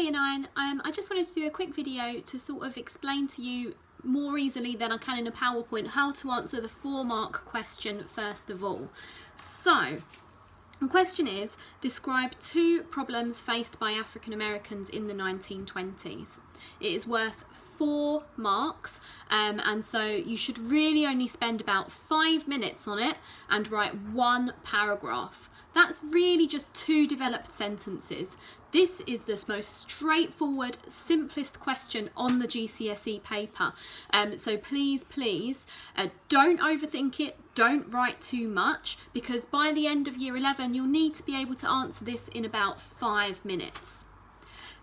Year 9, I just wanted to do a quick video to sort of explain to you more easily than I can in a PowerPoint how to answer the 4-mark question first of all. So, the question is, describe 2 problems faced by African Americans in the 1920s. It is worth 4 marks and so you should really only spend about 5 minutes on it and write 1 paragraph. That's really just 2 developed sentences. This is the most straightforward, simplest question on the GCSE paper. So please, don't overthink it, don't write too much, because by the end of Year 11 you'll need to be able to answer this in about 5 minutes.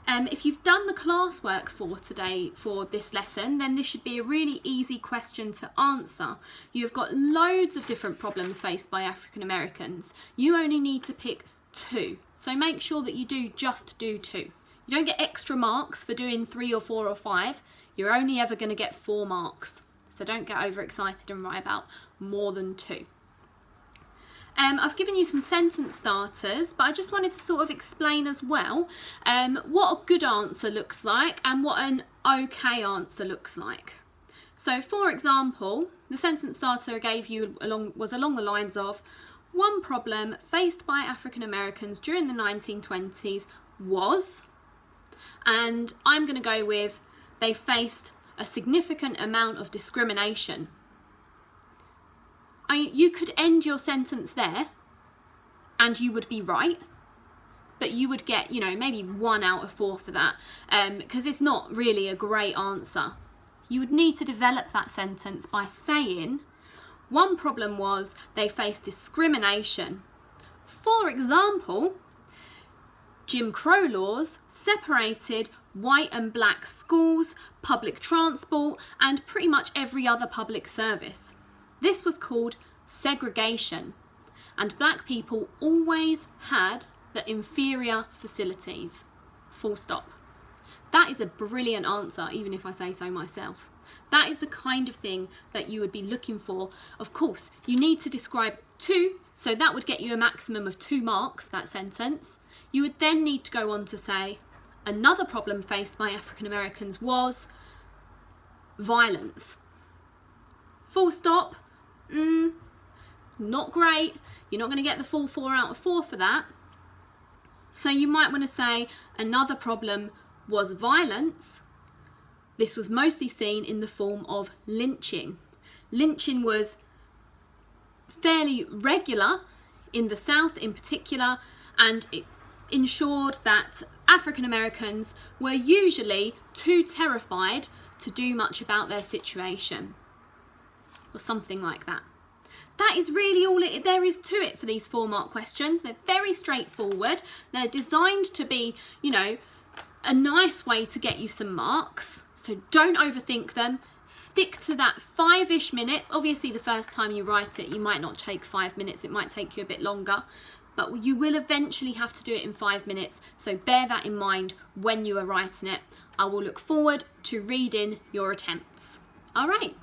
If you've done the classwork for today for this lesson, then this should be a really easy question to answer. You've got loads of different problems faced by African Americans. You only need to pick 2. So make sure that you do 2. You don't get extra marks for doing 3 or 4 or 5. You're only ever going to get 4 marks. So don't get overexcited and write about more than 2. I've given you some sentence starters, but I just wanted to sort of explain as well what a good answer looks like and what an okay answer looks like. So for example, the sentence starter I gave you was along the lines of, one problem faced by African Americans during the 1920s was, and I'm going to go with, they faced a significant amount of discrimination. You could end your sentence there and you would be right, but you would get, maybe 1 out of 4 for that because it's not really a great answer. You would need to develop that sentence by saying, one problem was they faced discrimination. For example, Jim Crow laws separated white and black schools, public transport, and pretty much every other public service. This was called segregation, and black people always had the inferior facilities. Full stop. That is a brilliant answer, even if I say so myself. That is the kind of thing that you would be looking for. Of course, you need to describe 2, so that would get you a maximum of 2 marks, that sentence. You would then need to go on to say, another problem faced by African Americans was violence. Full stop. Not great. You're not going to get the full 4 out of 4 for that. So you might want to say another problem was violence. This was mostly seen in the form of lynching. Lynching was fairly regular in the South in particular, and it ensured that African Americans were usually too terrified to do much about their situation, or something like that. That is really all there is to it for these 4-mark questions. They're very straightforward. They're designed to be, a nice way to get you some marks. So don't overthink them. Stick to that 5-ish minutes. Obviously, the first time you write it, you might not take 5 minutes. It might take you a bit longer. But you will eventually have to do it in 5 minutes. So bear that in mind when you are writing it. I will look forward to reading your attempts. All right.